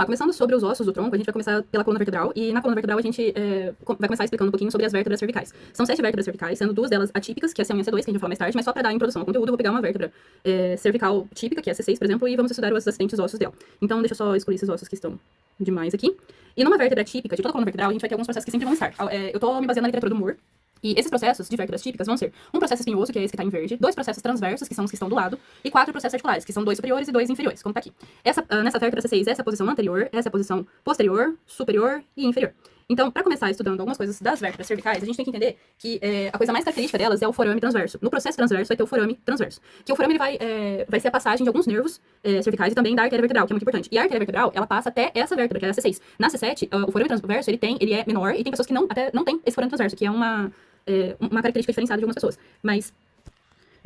Começando sobre os ossos do tronco, a gente vai começar pela coluna vertebral, e na coluna vertebral a gente vai começar explicando um pouquinho sobre as vértebras cervicais. São 7 vértebras cervicais, sendo 2 delas atípicas, que é a C1 e a C2, que a gente vai falar mais tarde, mas só para dar a introdução ao conteúdo, eu vou pegar uma vértebra cervical típica, que é a C6, por exemplo, e vamos estudar os acidentes ossos dela. Então, deixa eu só excluir esses ossos que estão demais aqui. E numa vértebra típica de toda a coluna vertebral, a gente vai ter alguns processos que sempre vão estar. Eu tô me baseando na literatura do Moore. E esses processos de vértebras típicas vão ser um processo espinhoso, que é esse que está em verde, 2 processos transversos, que são os que estão do lado, e 4 processos articulares, que são 2 superiores e 2 inferiores, como está aqui. Nessa vértebra C6, essa é a posição anterior, essa é a posição posterior, superior e inferior. Então, para começar estudando algumas coisas das vértebras cervicais, a gente tem que entender que a coisa mais característica delas é o forame transverso. No processo transverso vai ter o forame transverso, que o forame ele vai ser a passagem de alguns nervos cervicais e também da artéria vertebral, que é muito importante. E a artéria vertebral, ela passa até essa vértebra, que é a C6. Na C7, o forame transverso, ele é menor, e tem pessoas que até não tem esse forame transverso, que é uma característica diferenciada de algumas pessoas. Mas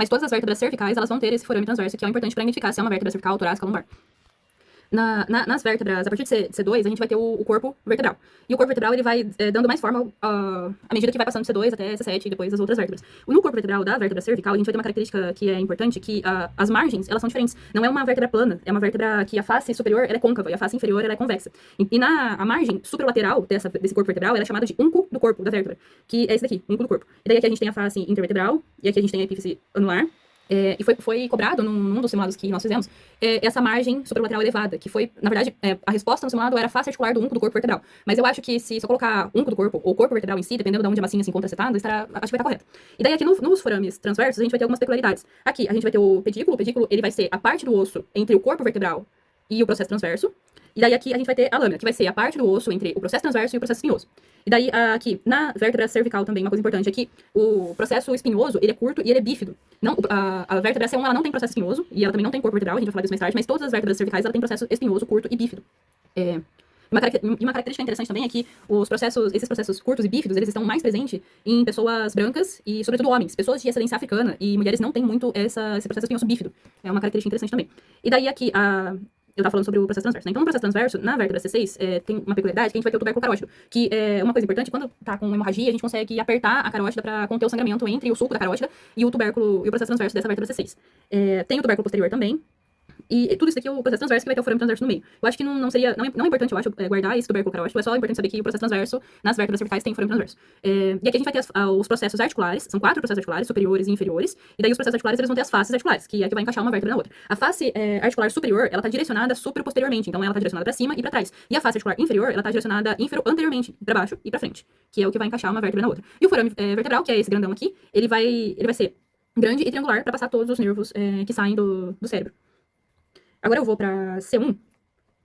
todas as vértebras cervicais, elas vão ter esse forame transverso, que é importante para identificar se é uma vértebra cervical, torácica ou lombar. Nas vértebras, a partir de C2, a gente vai ter o corpo vertebral. E o corpo vertebral, ele vai dando mais forma à medida que vai passando de C2 até C7 e depois as outras vértebras. No corpo vertebral da vértebra cervical, a gente vai ter uma característica que é importante, que as margens, elas são diferentes. Não é uma vértebra plana, é uma vértebra que a face superior ela é côncava e a face inferior ela é convexa. E a margem superlateral desse corpo vertebral, ela é chamada de unco do corpo da vértebra, que é esse daqui, unco do corpo. E daí aqui a gente tem a face intervertebral, e aqui a gente tem a epífise anular. E foi cobrado num dos simulados que nós fizemos essa margem superlateral elevada, que foi, na verdade, a resposta no simulado era a face articular do unco do corpo vertebral. Mas eu acho que se eu colocar unco do corpo ou corpo vertebral em si, dependendo de onde a massinha se encontra setada, acho que vai estar correto. E daí aqui nos forames transversos a gente vai ter algumas peculiaridades. Aqui a gente vai ter o pedículo ele vai ser a parte do osso entre o corpo vertebral e o processo transverso. E daí aqui a gente vai ter a lâmina, que vai ser a parte do osso entre o processo transverso e o processo espinhoso. E daí aqui, na vértebra cervical também, uma coisa importante aqui, o processo espinhoso, ele é curto e ele é bífido. Não, a vértebra C1, ela não tem processo espinhoso, e ela também não tem corpo vertebral, a gente vai falar disso mais tarde, mas todas as vértebras cervicais, ela tem processo espinhoso, curto e bífido. Uma característica interessante também é que esses processos curtos e bífidos, eles estão mais presentes em pessoas brancas e, sobretudo, homens. Pessoas de ascendência africana e mulheres não têm muito esse processo espinhoso bífido. É uma característica interessante também. E daí aqui, eu tava falando sobre o processo transverso, né? Então, no processo transverso, na vértebra C6, tem uma peculiaridade que a gente vai ter o tubérculo carótido, que é uma coisa importante, quando tá com hemorragia, a gente consegue apertar a carótida para conter o sangramento entre o sulco da carótida e o tubérculo e o processo transverso dessa vértebra C6. Tem o tubérculo posterior também. E tudo isso aqui é o processo transverso que vai ter o forame transverso no meio. Eu acho que não é importante, eu acho, guardar esse tubérculo carótido, é só importante saber que o processo transverso, nas vértebras cervicais, tem forame transverso. E aqui a gente vai ter os processos articulares, são 4 processos articulares, superiores e inferiores, e daí os processos articulares, eles vão ter as faces articulares, que é a que vai encaixar uma vértebra na outra. A face articular superior, ela tá direcionada superior-posteriormente, então ela tá direcionada para cima e para trás. E a face articular inferior, ela tá direcionada anteriormente, para baixo e para frente, que é o que vai encaixar uma vértebra na outra. E o forame vertebral, que é esse grandão aqui, ele vai ser grande e triangular para passar todos os nervos que saem do cérebro. Agora eu vou pra C1,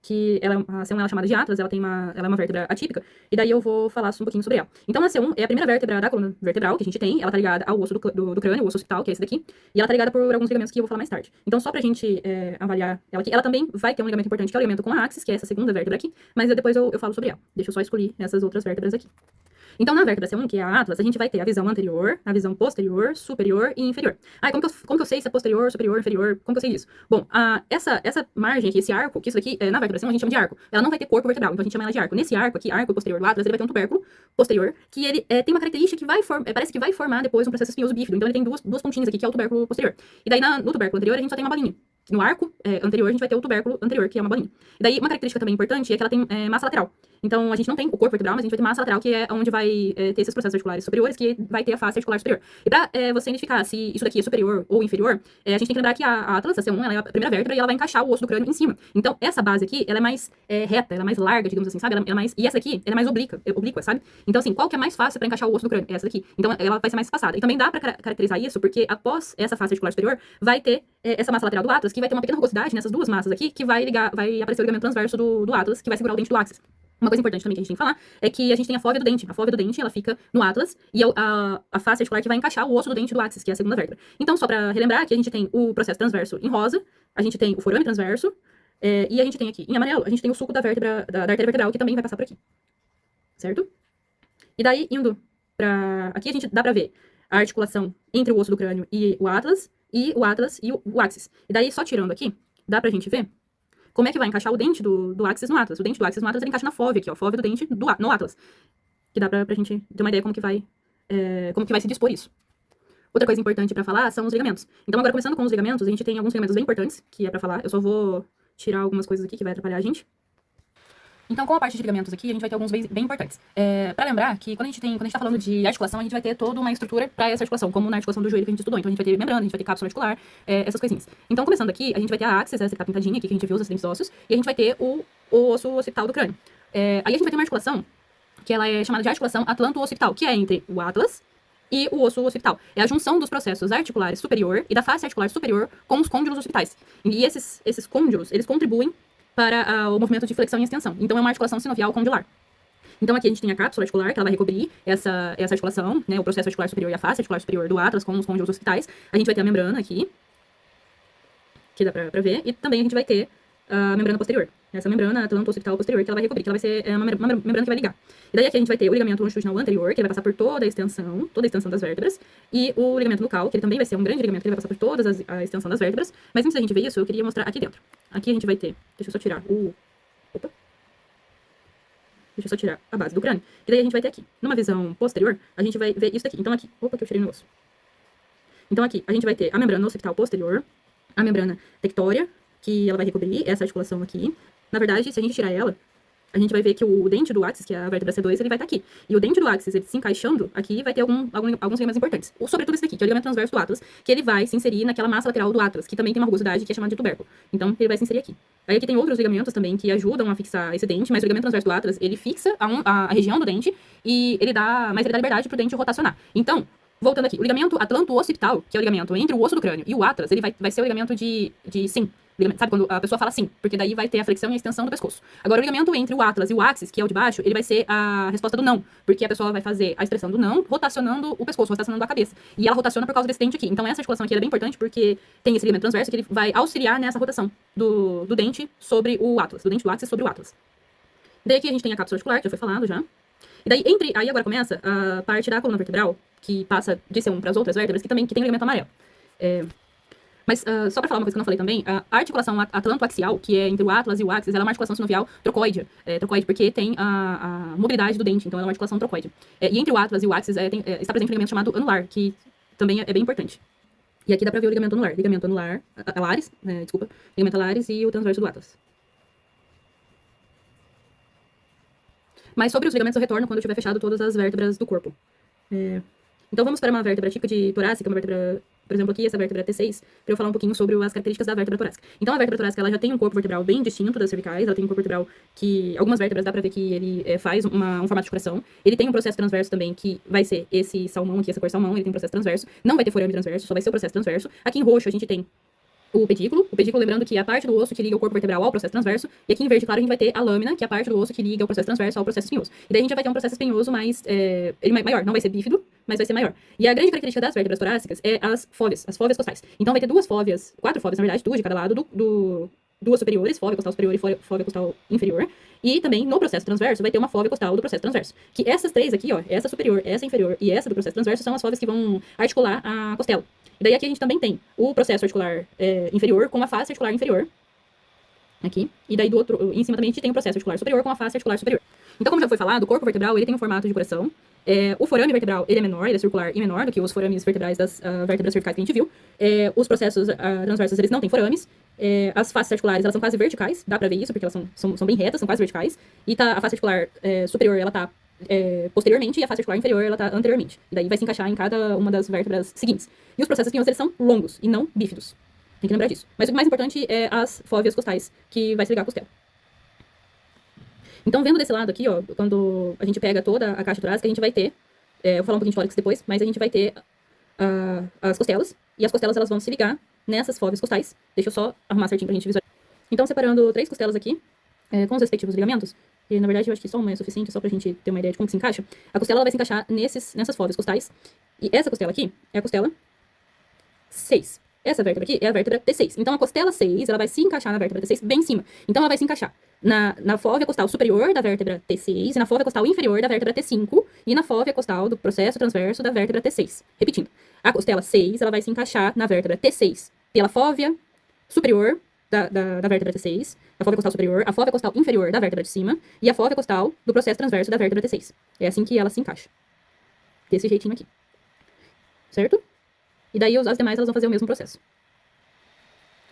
que a C1 ela é chamada de Atlas, ela é uma vértebra atípica, e daí eu vou falar um pouquinho sobre ela. Então a C1 é a primeira vértebra da coluna vertebral que a gente tem, ela tá ligada ao osso do crânio, o osso occipital, que é esse daqui, e ela tá ligada por alguns ligamentos que eu vou falar mais tarde. Então só pra gente avaliar ela aqui, ela também vai ter um ligamento importante, que é o ligamento com a axis, que é essa segunda vértebra aqui, mas depois eu falo sobre ela. Deixa eu só excluir essas outras vértebras aqui. Então, na vértebra C1, que é a Atlas, a gente vai ter a visão anterior, a visão posterior, superior e inferior. Como que eu sei se é posterior, superior, inferior? Como que eu sei disso? Bom, essa margem aqui, esse arco, que isso daqui, na vértebra C1 a gente chama de arco. Ela não vai ter corpo vertebral, então a gente chama ela de arco. Nesse arco aqui, arco posterior do Atlas, ele vai ter um tubérculo posterior, que ele tem uma característica que parece que vai formar depois um processo espinhoso bífido. Então, ele tem duas pontinhas aqui, que é o tubérculo posterior. E daí, no tubérculo anterior, a gente só tem uma bolinha. No arco anterior, a gente vai ter o tubérculo anterior, que é uma bolinha. E daí, uma característica também importante é que ela tem massa lateral. Então, a gente não tem o corpo vertebral, mas a gente vai ter massa lateral, que é onde vai ter esses processos articulares superiores, que vai ter a face articular superior. E pra você identificar se isso daqui é superior ou inferior, a gente tem que lembrar que a Atlas, a C1, ela é a primeira vértebra e ela vai encaixar o osso do crânio em cima. Então, essa base aqui, ela é mais reta, ela é mais larga, digamos assim, sabe? E essa aqui, ela é mais oblíqua, sabe? Então, assim, qual que é mais fácil pra encaixar o osso do crânio? Essa daqui. Então, ela vai ser mais espaçada. E também dá pra caracterizar isso, porque após essa face articular superior, vai ter essa massa lateral do Atlas, que vai ter uma pequena rugosidade nessas duas massas aqui, que vai aparecer o ligamento transverso do Atlas, que vai segurar o dente do axis. Uma coisa importante também que a gente tem que falar é que a gente tem a fóvea do dente. A fóvea do dente, ela fica no Atlas, e a face articular que vai encaixar o osso do dente do axis, que é a segunda vértebra. Então, só pra relembrar, aqui a gente tem o processo transverso em rosa, a gente tem o forame transverso, e a gente tem aqui, em amarelo, a gente tem o sulco da artéria vertebral, que também vai passar por aqui. Certo? E daí, indo pra... Aqui a gente dá pra ver a articulação entre o osso do crânio e o Atlas e o axis. E daí, só tirando aqui, dá pra gente ver como é que vai encaixar o dente do axis no Atlas. O dente do axis no Atlas, ele encaixa na fóvea aqui, ó, fóvea do dente no Atlas. Que dá pra gente ter uma ideia como que vai se dispor isso. Outra coisa importante pra falar são os ligamentos. Então, agora, começando com os ligamentos, a gente tem alguns ligamentos bem importantes, que é pra falar. Eu só vou tirar algumas coisas aqui que vai atrapalhar a gente. Então, com a parte de ligamentos aqui, a gente vai ter alguns bem importantes. Para lembrar que quando a gente tá falando de articulação, a gente vai ter toda uma estrutura para essa articulação, como na articulação do joelho que a gente estudou. Então, a gente vai ter membrana, a gente vai ter cápsula articular, essas coisinhas. Então, começando aqui, a gente vai ter a axis, essa que tá pintadinha aqui, que a gente viu, os acidentes ósseos, e a gente vai ter o osso occipital do crânio. Aí a gente vai ter uma articulação, que ela é chamada de articulação atlanto-occipital, que é entre o atlas e o osso occipital. É a junção dos processos articulares superior e da face articular superior com os côndilos occipitais. E esses côndilos, eles contribuem para o movimento de flexão e extensão. Então, é uma articulação sinovial condilar. Então, aqui a gente tem a cápsula articular, que ela vai recobrir essa articulação, né, o processo articular superior e a face articular superior do atlas com os côndilos occipitais. A gente vai ter a membrana aqui, que dá pra ver, e também a gente vai ter a membrana posterior. Essa membrana atlanto-occipital posterior, que ela vai recobrir, que ela vai ser uma membrana que vai ligar. E daí aqui a gente vai ter o ligamento longitudinal anterior, que vai passar por toda a extensão das vértebras, e o ligamento nucal, que ele também vai ser um grande ligamento, que ele vai passar por toda a extensão das vértebras. Mas antes da gente ver isso, eu queria mostrar aqui dentro. Aqui a gente vai ter, deixa eu só tirar deixa eu só tirar a base do crânio. E daí a gente vai ter aqui, numa visão posterior, a gente vai ver isso daqui. Então aqui, que eu tirei no osso. Então aqui, a gente vai ter a membrana occipital posterior, a membrana tectória, que ela vai recobrir essa articulação aqui. Na verdade, se a gente tirar ela, a gente vai ver que o dente do áxis, que é a vértebra C2, ele vai estar aqui. E o dente do áxis, ele se encaixando aqui, vai ter alguns ligamentos importantes. Sobretudo esse daqui, que é o ligamento transverso do atlas, que ele vai se inserir naquela massa lateral do atlas, que também tem uma rugosidade que é chamada de tubérculo. Então, ele vai se inserir aqui. Aí aqui tem outros ligamentos também que ajudam a fixar esse dente, mas o ligamento transverso do atlas, ele fixa a região do dente e ele dá liberdade pro dente rotacionar. Então, voltando aqui, o ligamento atlanto-occipital, que é o ligamento entre o osso do crânio e o atlas, ele vai ser o ligamento de sim. Sabe quando a pessoa fala sim? Porque daí vai ter a flexão e a extensão do pescoço. Agora, o ligamento entre o atlas e o axis, que é o de baixo, ele vai ser a resposta do não. Porque a pessoa vai fazer a expressão do não, rotacionando o pescoço, rotacionando a cabeça. E ela rotaciona por causa desse dente aqui. Então, essa articulação aqui é bem importante porque tem esse ligamento transverso que ele vai auxiliar nessa rotação do dente sobre o atlas, do dente do axis sobre o atlas. Daí aqui a gente tem a cápsula articular, que já foi falado já. E daí, aí agora começa a parte da coluna vertebral, que passa de ser para as outras vértebras, que tem ligamento amarelo. Mas só para falar uma coisa que eu não falei também, a articulação atlanto-axial, que é entre o atlas e o axis, ela é uma articulação sinovial trocoide. Trocoide porque tem a mobilidade do dente, então ela é uma articulação trocoide. E entre o atlas e o axis está presente um ligamento chamado anular, que também é bem importante. E aqui dá para ver o ligamento anular, alares, ligamento alares e o transverso do atlas. Mas sobre os ligamentos eu retorno quando eu tiver fechado todas as vértebras do corpo. Então vamos para uma vértebra típica de torácica, uma vértebra, por exemplo, aqui, essa vértebra T6, para eu falar um pouquinho sobre as características da vértebra torácica. Então a vértebra torácica, ela já tem um corpo vertebral bem distinto das cervicais, ela tem um corpo vertebral que, algumas vértebras dá para ver que ele faz um formato de coração. Ele tem um processo transverso também, que vai ser esse salmão aqui, essa cor salmão, ele tem um processo transverso. Não vai ter forame transverso, só vai ser o processo transverso. Aqui em roxo a gente tem o pedículo, lembrando que é a parte do osso que liga o corpo vertebral ao processo transverso, e aqui em verde claro a gente vai ter a lâmina, que é a parte do osso que liga o processo transverso ao processo espinhoso. E daí a gente já vai ter um processo espinhoso mais, maior, não vai ser bífido, mas vai ser maior. E a grande característica das vértebras torácicas é as fóveas costais. Então vai ter quatro fóveas, na verdade, duas de cada lado, duas superiores, fóvea costal superior e fóvea costal inferior, e também no processo transverso vai ter uma fóvea costal do processo transverso. Que essas três aqui, ó, essa superior, essa inferior e essa do processo transverso são as fóveas que vão articular a costela. E daí aqui a gente também tem o processo articular inferior com a face articular inferior. Aqui. E daí do outro, em cima também a gente tem o processo articular superior com a face articular superior. Então, como já foi falado, o corpo vertebral ele tem um formato de coração. O forame vertebral ele é menor, ele é circular e menor do que os forames vertebrais das vértebras cervicais que a gente viu. Os processos transversos eles não têm forames. As faces articulares elas são quase verticais, dá pra ver isso porque elas são bem retas, são quase verticais. E a face articular superior ela tá posteriormente e a face articular inferior ela tá anteriormente. E daí vai se encaixar em cada uma das vértebras seguintes. E os processos espinhosos eles são longos e não bífidos. Tem que lembrar disso. Mas o mais importante é as fóveas costais, que vai se ligar à costela. Então, vendo desse lado aqui, ó, quando a gente pega toda a caixa torácica, a gente vai ter, eu vou falar um pouquinho de tórax depois, mas a gente vai ter as costelas, e as costelas elas vão se ligar nessas fóveas costais. Deixa eu só arrumar certinho pra gente visualizar. Então, separando 3 costelas aqui, com os respectivos ligamentos, e na verdade eu acho que só uma é suficiente, só pra gente ter uma ideia de como que se encaixa. A costela ela vai se encaixar nessas fóveas costais, e essa costela aqui é a costela 6. Essa vértebra aqui é a vértebra T6. Então, a costela 6, ela vai se encaixar na vértebra T6 bem em cima. Então, ela vai se encaixar na fóvea costal superior da vértebra T6, e na fóvea costal inferior da vértebra T5, e na fóvea costal do processo transverso da vértebra T6. Repetindo, a costela 6, ela vai se encaixar na vértebra T6 pela fóvea superior da vértebra T6, a fóvea costal superior, a fóvea costal inferior da vértebra de cima, e a fóvea costal do processo transverso da vértebra T6. É assim que ela se encaixa. Desse jeitinho aqui. Certo? E daí as demais elas vão fazer o mesmo processo.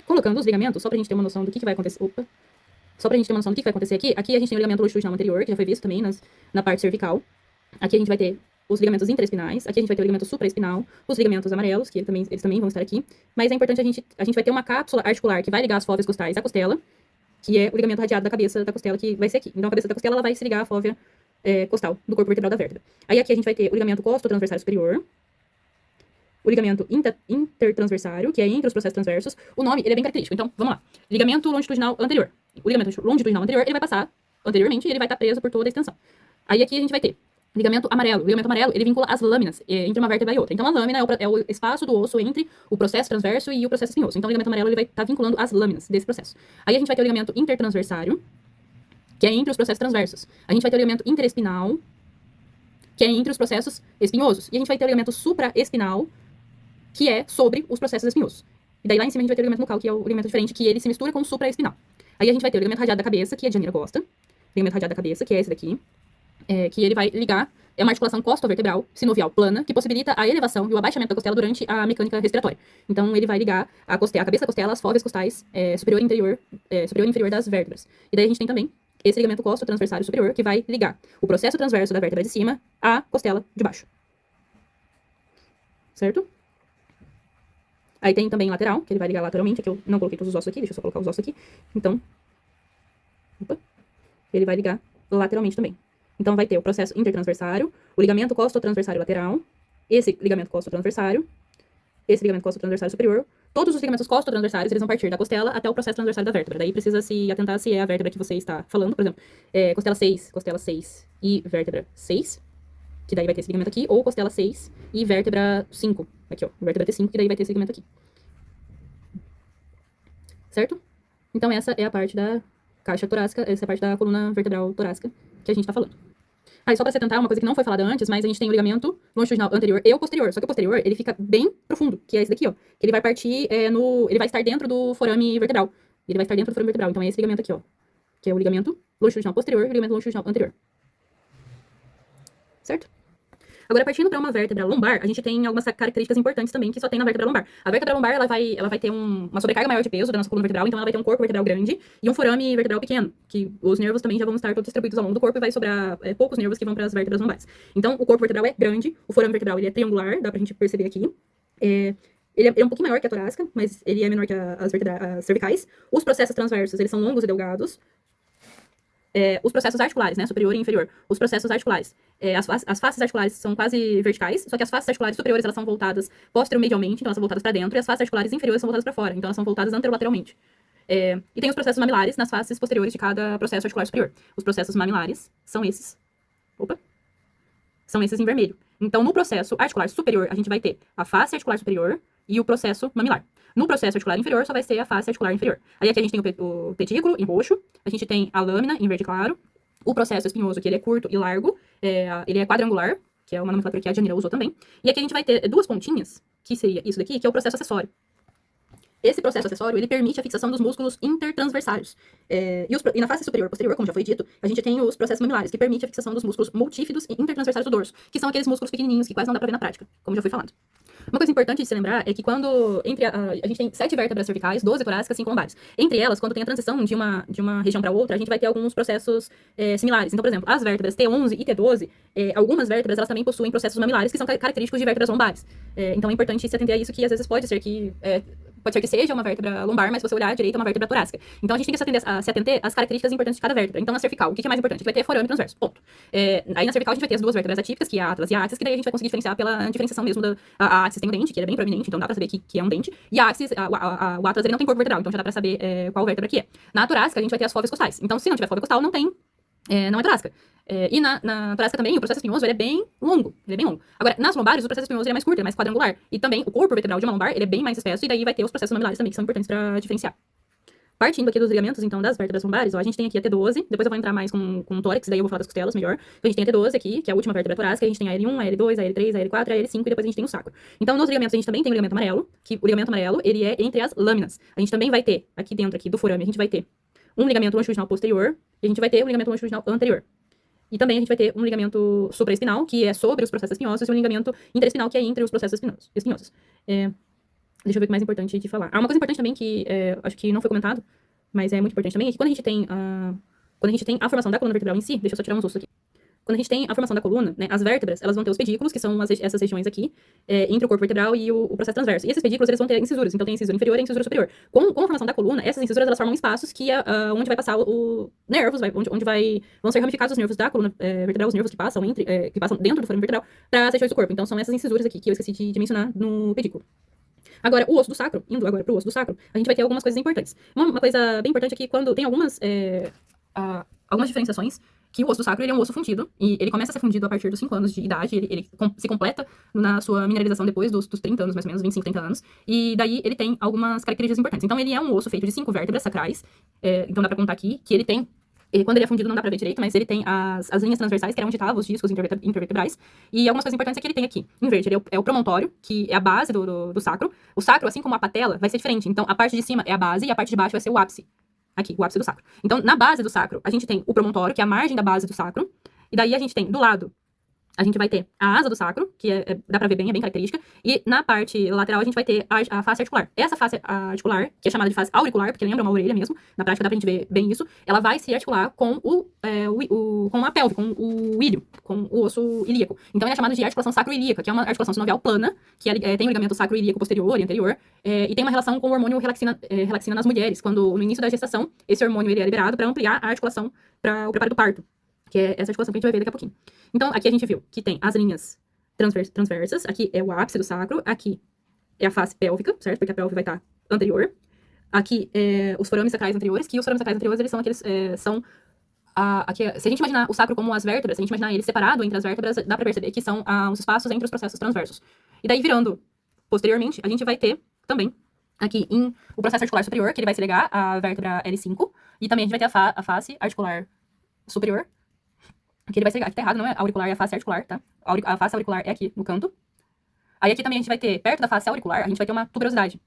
Colocando os ligamentos, só pra gente ter uma noção do que vai acontecer. só pra gente ter uma noção do que vai acontecer aqui, aqui a gente tem o ligamento longitudinal anterior, que já foi visto também na parte cervical. Aqui a gente vai ter os ligamentos interespinais, aqui a gente vai ter o ligamento supraespinal, os ligamentos amarelos, que eles também vão estar aqui. Mas é importante a gente vai ter uma cápsula articular que vai ligar as fóveas costais à costela, que é o ligamento radiado da cabeça da costela, que vai ser aqui. Então a cabeça da costela ela vai se ligar à fóvea costal do corpo vertebral da vértebra. Aí aqui a gente vai ter o ligamento costo-transversário superior, o ligamento intertransversário, que é entre os processos transversos. O nome, ele é bem característico. Então, vamos lá. Ligamento longitudinal anterior. O ligamento longitudinal anterior, ele vai passar anteriormente e ele vai estar preso por toda a extensão. Aí aqui a gente vai ter ligamento amarelo. O ligamento amarelo, ele vincula as lâminas entre uma vértebra e outra. Então, a lâmina é o espaço do osso entre o processo transverso e o processo espinhoso. Então, o ligamento amarelo, ele vai estar vinculando as lâminas desse processo. Aí a gente vai ter o ligamento intertransversário, que é entre os processos transversos. A gente vai ter o ligamento interespinal, que é entre os processos espinhosos. E a gente vai ter o ligamento supraespinal, que é sobre os processos espinhosos. E daí lá em cima a gente vai ter o ligamento nucal, que é o ligamento diferente, que ele se mistura com o supraespinal. Aí a gente vai ter o ligamento radiado da cabeça, que a Janira gosta. Ligamento radiado da cabeça, que é esse daqui. Que ele vai ligar, é uma articulação costovertebral sinovial plana, que possibilita a elevação e o abaixamento da costela durante a mecânica respiratória. Então ele vai ligar a cabeça da costela, as fóveas costais, superior e inferior das vértebras. E daí a gente tem também esse ligamento costo-transversário superior, que vai ligar o processo transverso da vértebra de cima à costela de baixo. Certo? Aí tem também lateral, que ele vai ligar lateralmente. Aqui eu não coloquei todos os ossos aqui, deixa eu só colocar os ossos aqui. Então, ele vai ligar lateralmente também. Então vai ter o processo intertransversário, o ligamento costo-transversário lateral, esse ligamento costo-transversário superior. Todos os ligamentos costo-transversários, eles vão partir da costela até o processo transversário da vértebra. Daí precisa se atentar se é a vértebra que você está falando, por exemplo, costela 6 e vértebra 6, que daí vai ter esse ligamento aqui, ou costela 6 e vértebra 5, aqui ó, vértebra T5, que daí vai ter esse ligamento aqui. Certo? Então essa é a parte da caixa torácica, essa é a parte da coluna vertebral torácica que a gente tá falando. Aí só pra se atentar, uma coisa que não foi falada antes, mas a gente tem o ligamento longitudinal anterior e o posterior, só que o posterior, ele fica bem profundo, que é esse daqui, ó, que ele vai partir ele vai estar dentro do forame vertebral. Então é esse ligamento aqui, ó, que é o ligamento longitudinal posterior e o ligamento longitudinal anterior. Certo? Agora, partindo para uma vértebra lombar, a gente tem algumas características importantes também que só tem na vértebra lombar. A vértebra lombar, ela vai ter uma sobrecarga maior de peso da nossa coluna vertebral, então ela vai ter um corpo vertebral grande e um forame vertebral pequeno, que os nervos também já vão estar todos distribuídos ao longo do corpo e vai sobrar poucos nervos que vão para as vértebras lombares. Então, o corpo vertebral é grande, o forame vertebral ele é triangular, dá pra gente perceber aqui. Ele é um pouquinho maior que a torácica, mas ele é menor que as cervicais. Os processos transversos, eles são longos e delgados. Os processos articulares, né, superior e inferior. Os processos articulares, as faces articulares são quase verticais, só que as faces articulares superiores, elas são voltadas posteromedialmente, então elas são voltadas para dentro, e as faces articulares inferiores são voltadas para fora, então elas são voltadas anterolateralmente. E tem os processos mamilares nas faces posteriores de cada processo articular superior. Os processos mamilares são esses. São esses em vermelho. Então, no processo articular superior, a gente vai ter a face articular superior e o processo mamilar. No processo articular inferior, só vai ser a face articular inferior. Aí aqui a gente tem o testículo em roxo, a gente tem a lâmina em verde claro, o processo espinhoso, que ele é curto e largo, ele é quadrangular, que é uma nomenclatura que a Janira usou também. E aqui a gente vai ter duas pontinhas, que seria isso daqui, que é o processo acessório. Esse processo acessório, ele permite a fixação dos músculos intertransversários. E na face superior e posterior, como já foi dito, a gente tem os processos mamilares, que permite a fixação dos músculos multífidos e intertransversários do dorso, que são aqueles músculos pequenininhos que quase não dá pra ver na prática, como já foi falado. Uma coisa importante de se lembrar é que quando a gente tem 7 vértebras cervicais, 12 torácicas, 5 lombares. Entre elas, quando tem a transição de uma região para outra, a gente vai ter alguns processos similares. Então, por exemplo, as vértebras T11 e T12, algumas vértebras elas também possuem processos mamilares que são característicos de vértebras lombares. Então é importante se atender a isso, que às vezes pode ser que seja uma vértebra lombar, mas se você olhar à direita é uma vértebra torácica. Então a gente tem que se atender às características importantes de cada vértebra. Então na cervical, o que é mais importante? Vai ter forame transverso, ponto. Aí na cervical a gente vai ter as duas vértebras atípicas, que é a atlas e a axis, que daí a gente vai conseguir diferenciar pela diferenciação mesmo a axis tem um dente, que ele é bem proeminente, então dá pra saber que é um dente. E a axis, o atlas, ele não tem corpo vertebral, então já dá pra saber qual vértebra que é. Na torácica a gente vai ter as fóveas costais. Então se não tiver fóvea costal, não é torácica. E na torácica também, o processo espinhoso ele é bem longo. Agora, nas lombares, o processo espinhoso ele é mais curto, ele é mais quadrangular. E também o corpo vertebral de uma lombar ele é bem mais espesso, e daí vai ter os processos mamilares também, que são importantes pra diferenciar. Partindo aqui dos ligamentos, então, das vértebras lombares, ó, a gente tem aqui a T12, depois eu vou entrar mais com o tórax, daí eu vou falar das costelas melhor. Então a gente tem a T12 aqui, que é a última vértebra torácica, a gente tem a L1, a L2, a L3, a L4, a L5 e depois a gente tem o sacro. Então, nos ligamentos a gente também tem o ligamento amarelo, que o ligamento amarelo, ele é entre as lâminas. A gente também vai ter, aqui dentro aqui do forame, a gente vai ter um ligamento longitudinal posterior, e a gente vai ter um ligamento longitudinal anterior. E também a gente vai ter um ligamento supraespinal, que é sobre os processos espinhosos, e um ligamento interespinal, que é entre os processos espinhosos. Deixa eu ver o que é mais importante de falar. Uma coisa importante também que acho que não foi comentado, mas é muito importante também, é que quando a gente tem a formação da coluna vertebral em si, deixa eu só tirar uns ossos aqui. Quando a gente tem a formação da coluna, né, as vértebras, elas vão ter os pedículos, que são essas regiões aqui, entre o corpo vertebral e o processo transverso. E esses pedículos, eles vão ter incisura. Então, tem a incisura inferior e a incisura superior. Com a formação da coluna, essas incisuras, elas formam espaços que onde vai passar o nervos, vão ser ramificados os nervos da coluna vertebral, os nervos que passam dentro do forame vertebral, para as regiões do corpo. Então, são essas incisuras aqui, que eu esqueci de mencionar no pedículo. Agora, o osso do sacro, indo agora pro osso do sacro, a gente vai ter algumas coisas importantes. Uma coisa bem importante é que quando tem algumas diferenciações, que o osso do sacro, ele é um osso fundido, e ele começa a ser fundido a partir dos 5 anos de idade, ele se completa na sua mineralização depois dos 30 anos, mais ou menos, 25, 30 anos, e daí ele tem algumas características importantes. Então, ele é um osso feito de 5 vértebras sacrais, então dá pra contar aqui, que ele tem, quando ele é fundido não dá pra ver direito, mas ele tem as linhas transversais, que era onde estavam os discos intervertebrais, e algumas coisas importantes é que ele tem aqui, em verde, ele é o promontório, que é a base do sacro. O sacro, assim como a patela, vai ser diferente, então a parte de cima é a base, e a parte de baixo vai ser o ápice. Aqui, o ápice do sacro. Então, na base do sacro, a gente tem o promontório, que é a margem da base do sacro. E daí a gente tem, do lado, a gente vai ter a asa do sacro, que dá pra ver bem, é bem característica. E na parte lateral, a gente vai ter a face articular. Essa face articular, que é chamada de face auricular, porque lembra uma orelha mesmo, na prática dá pra gente ver bem isso, ela vai se articular com com a pelve, com o ilho, com o osso ilíaco. Então, é chamada de articulação sacroilíaca, que é uma articulação sinovial plana, que tem o ligamento sacroilíaco posterior e anterior, e tem uma relação com o hormônio relaxina nas mulheres, quando no início da gestação, esse hormônio ele é liberado para ampliar a articulação para o preparo do parto, que é essa articulação que a gente vai ver daqui a pouquinho. Então, aqui a gente viu que tem as linhas transversas, aqui é o ápice do sacro, aqui é a face pélvica, certo? Porque a pelve vai estar anterior. Aqui é os forames sacrais anteriores, que os forames sacrais anteriores, eles são aqueles, se a gente imaginar o sacro como as vértebras, se a gente imaginar ele separado entre as vértebras, dá pra perceber que são os espaços entre os processos transversos. E daí, virando posteriormente, a gente vai ter também aqui o processo articular superior, que ele vai se ligar à vértebra L5, e também a gente vai ter a face articular superior, que ele vai ser ligado. Aqui tá errado, não é auricular, é a face articular, tá? A face auricular é aqui, no canto. Aí aqui também a gente vai ter, perto da face auricular, a gente vai ter uma tuberosidade,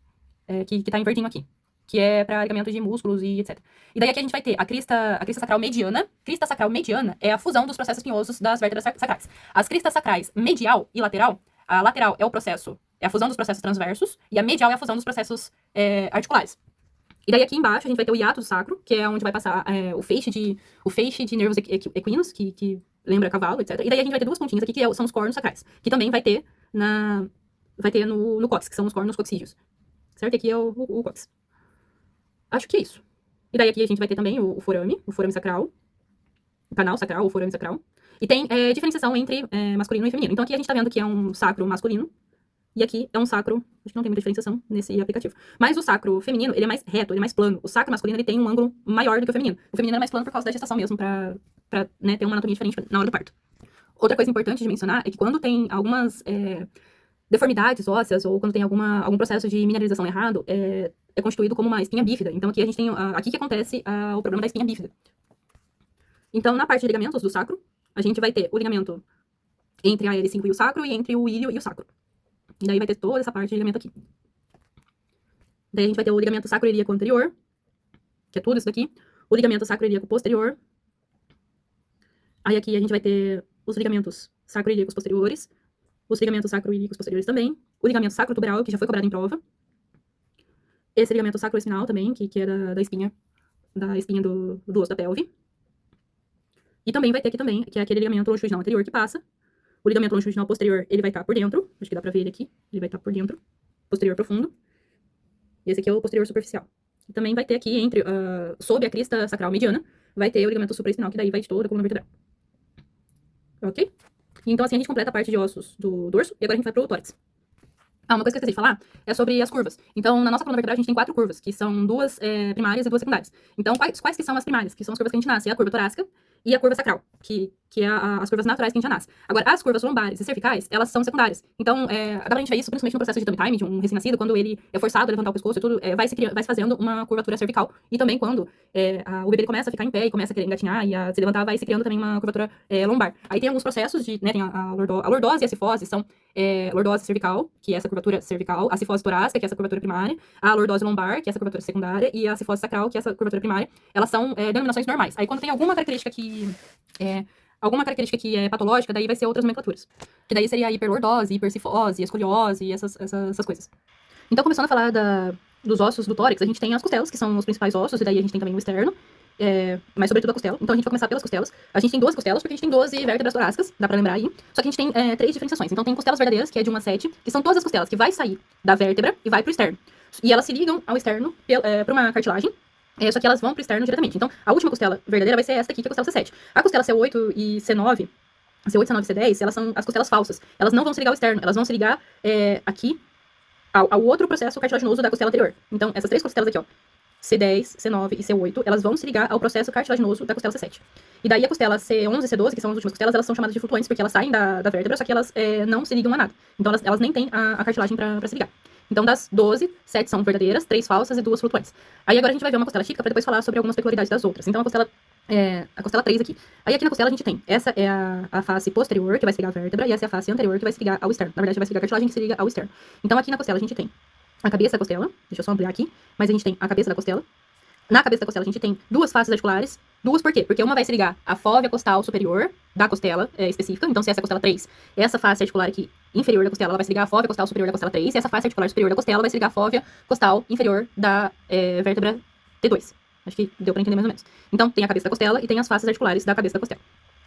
que tá em verdinho aqui, que é pra ligamento de músculos e etc. E daí aqui a gente vai ter a crista sacral mediana. Crista sacral mediana é a fusão dos processos espinhosos das vértebras sacrais. As cristas sacrais medial e lateral, a lateral é a fusão dos processos transversos, e a medial é a fusão dos processos articulares. E daí aqui embaixo a gente vai ter o hiato do sacro, que é onde vai passar o feixe de nervos equinos, que lembra cavalo, etc. E daí a gente vai ter duas pontinhas aqui, que são os cornos sacrais, que também vai ter no cóccix, que são os cornos coccígeos. Certo? E aqui é o cóccix. Acho que é isso. E daí aqui a gente vai ter também o forame sacral, o canal sacral, o forame sacral. E tem diferenciação entre masculino e feminino. Então aqui a gente tá vendo que é um sacro masculino, e aqui é um sacro, acho que não tem muita diferenciação nesse aplicativo. Mas o sacro feminino, ele é mais reto, ele é mais plano. O sacro masculino, ele tem um ângulo maior do que o feminino. O feminino é mais plano por causa da gestação mesmo, pra ter uma anatomia diferente na hora do parto. Outra coisa importante de mencionar é que quando tem algumas deformidades ósseas, ou quando tem algum processo de mineralização errado, é constituído como uma espinha bífida. Então aqui a gente tem, aqui que acontece o problema da espinha bífida. Então, na parte de ligamentos do sacro, a gente vai ter o ligamento entre a L5 e o sacro, e entre o ilho e o sacro. E daí vai ter toda essa parte de ligamento aqui. Daí a gente vai ter o ligamento sacroiliaco anterior, que é tudo isso daqui. O ligamento sacroiliaco posterior. Aí aqui a gente vai ter os ligamentos sacroiliacos posteriores. Os ligamentos sacroiliacos posteriores também. O ligamento sacrotuberal, que já foi cobrado em prova. Esse ligamento sacroespinal também, que é da espinha do osso da pelve. E também vai ter aqui também, que é aquele ligamento longitudinal anterior que passa. O ligamento longitudinal posterior, ele vai estar por dentro. Acho que dá pra ver ele aqui. Ele vai estar por dentro. Posterior profundo. E esse aqui é o posterior superficial. E também vai ter aqui, sob a crista sacral mediana, vai ter o ligamento supraespinal, que daí vai de toda a coluna vertebral. Ok? Então, assim, a gente completa a parte de ossos do dorso. E agora a gente vai pro tórax. Uma coisa que eu esqueci de falar é sobre as curvas. Então, na nossa coluna vertebral, a gente tem 4 curvas, que são 2 primárias e 2 secundárias. Então, quais que são as primárias? Que são as curvas que a gente nasce. É a curva torácica e a curva sacral, que é as curvas naturais que a gente já nasce. Agora, as curvas lombares e cervicais, elas são secundárias. Então, dá pra gente ver isso, principalmente no processo de tummy time, de um recém-nascido, quando ele é forçado a levantar o pescoço e tudo, vai se fazendo uma curvatura cervical. E também quando o bebê começa a ficar em pé e começa a querer engatinhar e a se levantar, vai se criando também uma curvatura lombar. Aí tem alguns processos tem a lordose e a cifose, são lordose cervical, que é essa curvatura cervical, a cifose torácica, que é essa curvatura primária, a lordose lombar, que é essa curvatura secundária, e a cifose sacral, que é essa curvatura primária. Elas são denominações normais. Aí quando tem alguma característica que é patológica, daí vai ser outras nomenclaturas. Que daí seria a hiperlordose, hipercifose, escoliose, essas coisas. Então, começando a falar dos ossos do tórax, a gente tem as costelas, que são os principais ossos, e daí a gente tem também o externo, mas sobretudo a costela. Então a gente vai começar pelas costelas. A gente tem 12 costelas, porque a gente tem 12 vértebras torácicas, dá pra lembrar aí. Só que a gente tem 3 diferenciações. Então tem costelas verdadeiras, que é de 1 a 7, que são todas as costelas que vai sair da vértebra e vai pro externo. E elas se ligam ao externo por uma cartilagem, só que elas vão pro externo diretamente. Então a última costela verdadeira vai ser essa aqui, que é a costela C7. A costela C8 e C9, C8, C9 e C10, elas são as costelas falsas. Elas não vão se ligar ao externo, elas vão se ligar aqui ao outro processo cartilaginoso da costela anterior. Então, essas 3 costelas aqui, ó, C10, C9 e C8, elas vão se ligar ao processo cartilaginoso da costela C7. E daí a costela C11 e C12, que são as últimas costelas, elas são chamadas de flutuantes, porque elas saem da vértebra, só que elas não se ligam a nada. Então, elas nem têm a cartilagem pra se ligar. Então, das 12, 7 são verdadeiras, 3 falsas e 2 flutuantes. Aí agora a gente vai ver uma costela típica pra depois falar sobre algumas peculiaridades das outras. Então, a costela 3 aqui. Aí aqui na costela a gente tem, essa é a face posterior, que vai se ligar à vértebra, e essa é a face anterior, que vai se ligar ao externo. Na verdade, vai se ligar a cartilagem que se liga ao externo. Então, aqui na costela a gente tem a cabeça da costela, deixa eu só ampliar aqui, mas a gente tem a cabeça da costela. Na cabeça da costela a gente tem 2 faces articulares. 2 por quê? Porque uma vai se ligar à fóvea costal superior da costela específica. Então, se essa é a costela 3, essa face articular aqui inferior da costela, ela vai se ligar à fóvea costal superior da costela 3. E essa face articular superior da costela vai se ligar à fóvea costal inferior da vértebra T2. Acho que deu pra entender mais ou menos. Então, tem a cabeça da costela e tem as faces articulares da cabeça da costela.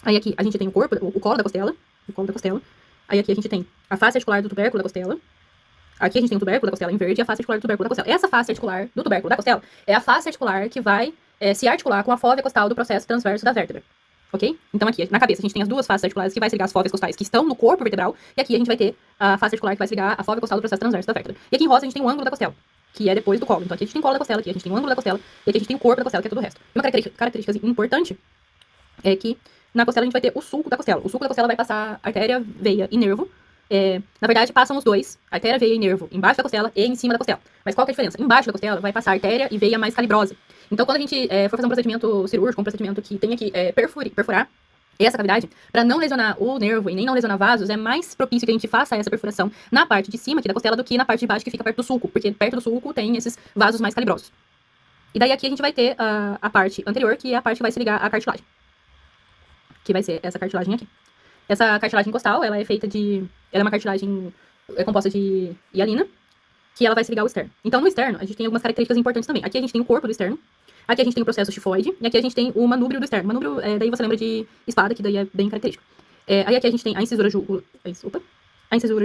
Aí aqui a gente tem o corpo, o colo da costela. O colo da costela. Aí aqui a gente tem a face articular do tubérculo da costela. Aqui a gente tem o tubérculo da costela em verde e a face articular do tubérculo da costela. Essa face articular do tubérculo da costela é a face articular que vai se articular com a fóvea costal do processo transverso da vértebra. Ok? Então aqui, na cabeça, a gente tem as 2 faces articulares que vai se ligar às fóveas costais que estão no corpo vertebral. E aqui a gente vai ter a face articular que vai se ligar à fóvea costal do processo transverso da vértebra. E aqui em rosa a gente tem o ângulo da costela, que é depois do colo. Então aqui a gente tem o colo da costela, aqui a gente tem o ângulo da costela, e aqui a gente tem o corpo da costela, que é todo o resto. E uma característica importante é que na costela a gente vai ter o sulco da costela. O sulco da costela vai passar artéria, veia e nervo. Na verdade, passam os 2, artéria, veia e nervo, embaixo da costela e em cima da costela. Mas qual que é a diferença? Embaixo da costela vai passar artéria e veia mais calibrosa. Então, quando a gente for fazer um procedimento cirúrgico, um procedimento que tenha que perfurar essa cavidade, para não lesionar o nervo e nem não lesionar vasos, é mais propício que a gente faça essa perfuração na parte de cima aqui da costela do que na parte de baixo que fica perto do sulco, porque perto do sulco tem esses vasos mais calibrosos. E daí aqui a gente vai ter a parte anterior, que é a parte que vai se ligar à cartilagem, que vai ser essa cartilagem aqui. Essa cartilagem costal, ela é feita ela é uma cartilagem composta de hialina, que ela vai se ligar ao externo. Então, no externo, a gente tem algumas características importantes também. Aqui a gente tem o corpo do externo, aqui a gente tem o processo tifoide, e aqui a gente tem o manúbrio do externo. Manúbrio, daí você lembra de espada, que daí é bem característico. Aí aqui a gente tem a incisura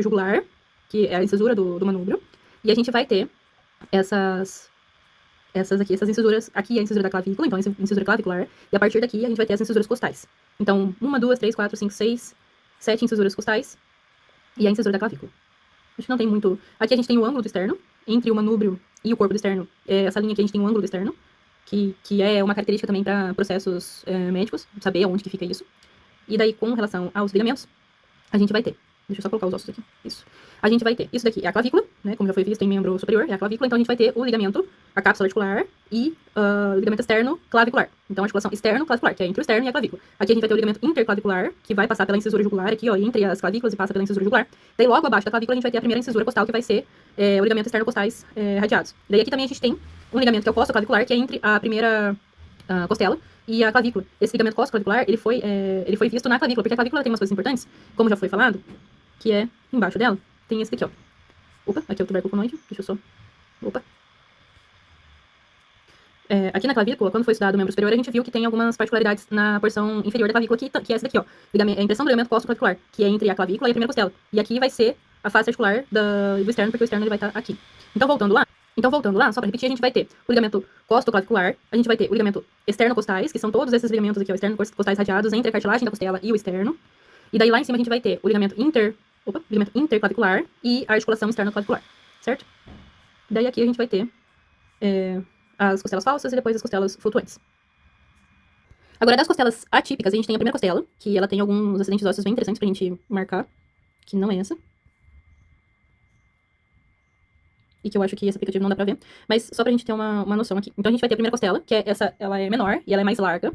jugular, que é a incisura do manúbrio, e a gente vai ter essas incisuras. Aqui é a incisura da clavícula, então a incisura clavicular, e a partir daqui a gente vai ter as incisuras costais. Então, 1, 2, 3, 4, 5, 6, 7 incisuras costais e a incisura da clavícula. Acho que não tem muito... Aqui a gente tem o ângulo do externo, entre o manúbrio e o corpo do externo. Essa linha aqui a gente tem o ângulo do externo, que é uma característica também para processos médicos, saber onde que fica isso. E daí, com relação aos ligamentos, a gente vai ter... Deixa eu só colocar os ossos aqui. Isso. A gente vai ter... Isso daqui é a clavícula, né? Como já foi visto em membro superior, é a clavícula. Então, a gente vai ter o ligamento, a cápsula articular e o ligamento externo clavicular. Então, a articulação externo-clavicular, que é entre o externo e a clavícula. Aqui a gente vai ter o ligamento interclavicular, que vai passar pela incisura jugular aqui, ó, entre as clavículas e passa pela incisura jugular. Daí, logo abaixo da clavícula, a gente vai ter a primeira incisura costal, que vai ser o ligamento externo-costais radiados. Daí, aqui também a gente tem um ligamento que é o costo-clavicular, que é entre a primeira costela e a clavícula. Esse ligamento costo-clavicular, ele foi visto na clavícula, porque a clavícula tem umas coisas importantes, como já foi falado, que é embaixo dela, tem esse daqui, ó. Opa, aqui é o tubérculo conoide, deixa eu só... Opa. Aqui na clavícula, quando foi estudado o membro superior, a gente viu que tem algumas particularidades na porção inferior da clavícula, que é essa daqui, ó. A impressão do ligamento costo-clavicular, que é entre a clavícula e a primeira costela. E aqui vai ser a face articular do externo, porque o externo ele vai estar aqui. Então, voltando lá, só para repetir, a gente vai ter o ligamento costo-clavicular, a gente vai ter o ligamento externo-costais, que são todos esses ligamentos aqui, ó, externo-costais radiados entre a cartilagem da costela e o externo. E daí lá em cima a gente vai ter o ligamento interclavicular e a articulação externo-clavicular, certo? Daí aqui a gente vai ter as costelas falsas e depois as costelas flutuantes. Agora, das costelas atípicas, a gente tem a primeira costela, que ela tem alguns acidentes ósseos bem interessantes pra gente marcar, que não é essa. E que eu acho que esse aplicativo não dá pra ver. Mas só pra gente ter uma noção aqui. Então a gente vai ter a primeira costela, que é essa, ela é menor e ela é mais larga.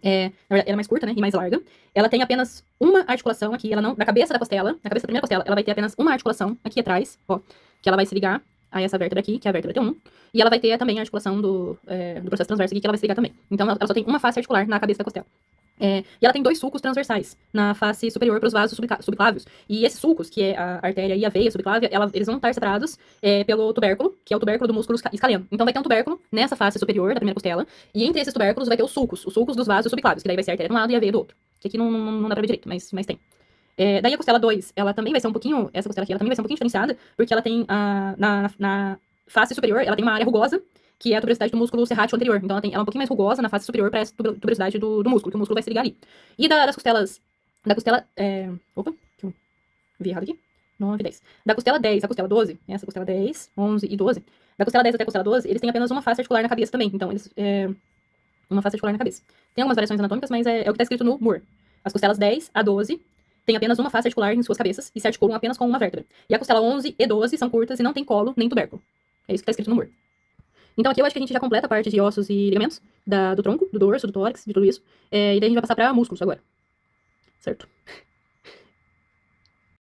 Na verdade, ela é mais curta, né, e mais larga. Ela tem apenas uma articulação aqui, ela não... Na cabeça da costela, na cabeça da primeira costela, ela vai ter apenas uma articulação aqui atrás, ó, que ela vai se ligar a essa vértebra aqui, que é a vértebra T1. E ela vai ter também a articulação do processo transverso aqui, que ela vai se ligar também. Então ela só tem uma face articular na cabeça da costela. E ela tem dois sulcos transversais na face superior para os vasos subclávios. E esses sulcos, que é a artéria e a veia subclávia, eles vão estar separados pelo tubérculo, que é o tubérculo do músculo escaleno. Então vai ter um tubérculo nessa face superior da primeira costela, e entre esses tubérculos vai ter os sulcos dos vasos subclávios, que daí vai ser a artéria de um lado e a veia do outro. Que aqui não dá pra ver direito, mas tem. Daí a costela 2, ela também vai ser um pouquinho, essa costela aqui, ela também vai ser um pouquinho diferenciada, porque ela tem, na face superior, ela tem uma área rugosa, que é a tuberosidade do músculo serrátil anterior. Então ela é um pouquinho mais rugosa na face superior para essa tuberosidade do músculo, que o músculo vai se ligar ali. E das costelas, da costela, opa, que eu vi errado aqui, 9, 10. Da costela 10 à costela 12, essa costela 10, 11 e 12, da costela 10 até a costela 12, eles têm apenas uma face articular na cabeça também, então eles, uma face articular na cabeça. Tem algumas variações anatômicas, mas é o que está escrito no Moore. As costelas 10 a 12 têm apenas uma face articular em suas cabeças e se articulam apenas com uma vértebra. E a costela 11 e 12 são curtas e não tem colo nem tubérculo. É isso que está escrito no Moore. Então aqui eu acho que a gente já completa a parte de ossos e ligamentos do tronco, do dorso, do tórax, de tudo isso. E daí a gente vai passar para músculos agora. Certo?